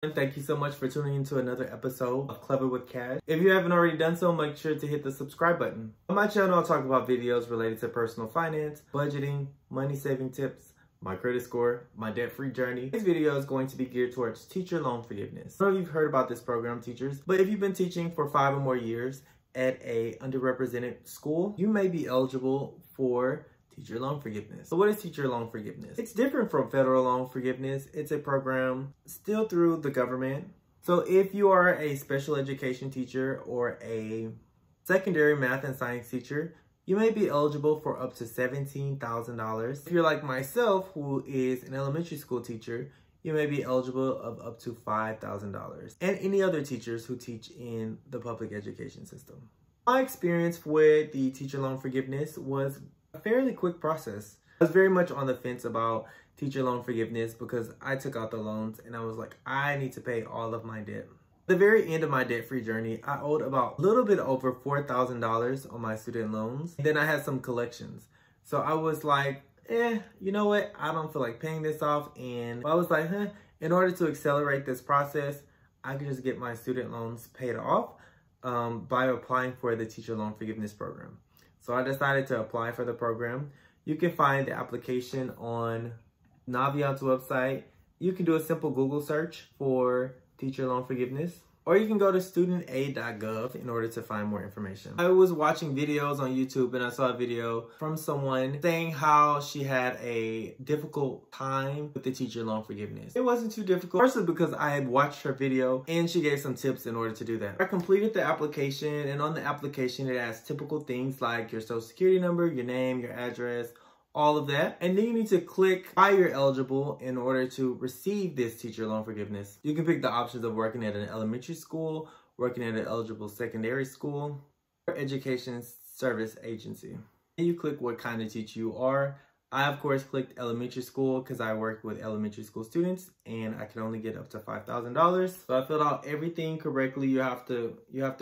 And thank you so much for tuning into another episode of Clever with Cash. If you haven't already done so, make sure to hit the subscribe button. On my channel, I'll talk about videos related to personal finance, budgeting, money saving tips, my credit score, my debt-free journey. This video is going to be geared towards teacher loan forgiveness. I don't know if you've heard about this program, teachers, but if you've been teaching for 5 or more years at a underrepresented school, you may be eligible for teacher loan forgiveness. So what is teacher loan forgiveness? It's different from federal loan forgiveness. It's a program still through the government. So if you are a special education teacher or a secondary math and science teacher, you may be eligible for up to $17,000. If you're like myself, who is an elementary school teacher, you may be eligible of up to $5,000. And any other teachers who teach in the public education system. My experience with the teacher loan forgiveness was a fairly quick process. I was very much on the fence about teacher loan forgiveness because I took out the loans and I was like, I need to pay all of my debt. At the very end of my debt-free journey, I owed about a little bit over $4,000 on my student loans. Then I had some collections. So I was like, you know what? I don't feel like paying this off. And I was like, in order to accelerate this process, I could just get my student loans paid off by applying for the teacher loan forgiveness program. So I decided to apply for the program. You can find the application on Naviyant's website. You can do a simple Google search for teacher loan forgiveness, or you can go to studentaid.gov in order to find more information. I was watching videos on YouTube and I saw a video from someone saying how she had a difficult time with the teacher loan forgiveness. It wasn't too difficult, firstly because I had watched her video and she gave some tips in order to do that. I completed the application, and on the application it asks typical things like your social security number, your name, your address, all of that. And then you need to click why you're eligible in order to receive this teacher loan forgiveness. You can pick the options of working at an elementary school, working at an eligible secondary school, or education service agency. And you click what kind of teacher you are. I, of course, clicked elementary school because I worked with elementary school students and I could only get up to $5,000. So I filled out everything correctly. You have to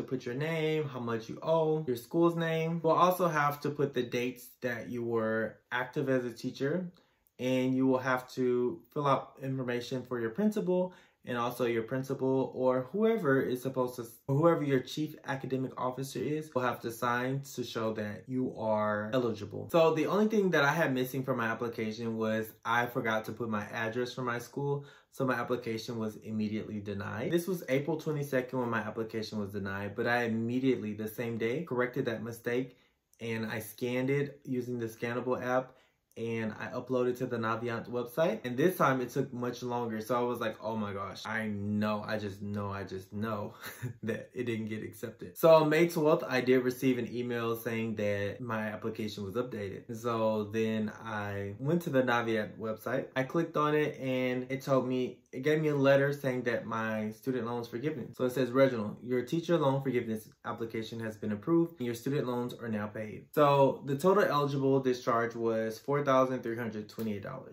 put your name, how much you owe, your school's name. You'll also have to put the dates that you were active as a teacher, and you will have to fill out information for your principal, and also your principal or whoever is supposed to, whoever your chief academic officer is, will have to sign to show that you are eligible. So the only thing that I had missing from my application was I forgot to put my address for my school. So my application was immediately denied. This was April 22nd when my application was denied, but I immediately, the same day, corrected that mistake and I scanned it using the Scannable app, and I uploaded to the Naviyant website. And this time it took much longer. So I was like, oh my gosh, I just know that it didn't get accepted. So on May 12th, I did receive an email saying that my application was updated. So then I went to the Naviyant website. I clicked on it and it gave me a letter saying that my student loan is forgiven. So it says, Reginald, your teacher loan forgiveness application has been approved and your student loans are now paid. So the total eligible discharge was $4,328.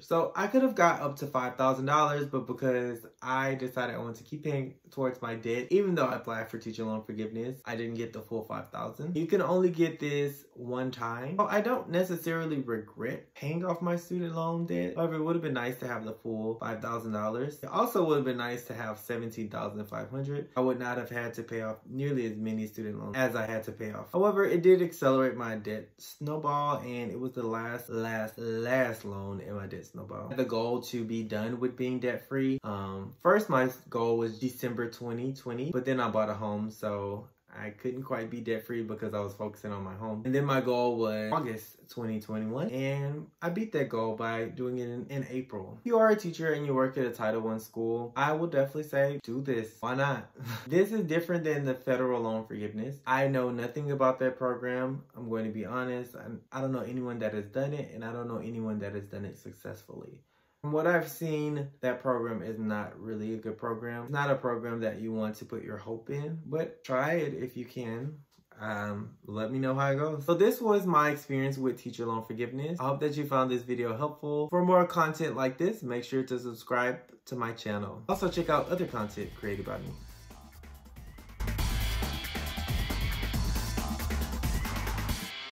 So I could have got up to $5,000, but because I decided I wanted to keep paying towards my debt, even though I applied for teacher loan forgiveness, I didn't get the full $5,000. You can only get this one time. So I don't necessarily regret paying off my student loan debt. However, it would have been nice to have the full $5,000. It also would have been nice to have $17,500. I would not have had to pay off nearly as many student loans as I had to pay off. However, it did accelerate my debt snowball, and it was the last loan in my debt snowball. I had the goal to be done with being debt-free. First, my goal was December 2020, but then I bought a home, so I couldn't quite be debt-free because I was focusing on my home. And then my goal was August 2021, and I beat that goal by doing it in April. If you are a teacher and you work at a Title I school, I will definitely say, do this. Why not? This is different than the federal loan forgiveness. I know nothing about that program. I'm going to be honest. I don't know anyone that has done it, and I don't know anyone that has done it successfully. From what I've seen, that program is not really a good program. It's not a program that you want to put your hope in, but try it if you can. Let me know how it goes. So this was my experience with teacher loan forgiveness. I hope that you found this video helpful. For more content like this, make sure to subscribe to my channel. Also check out other content created by me.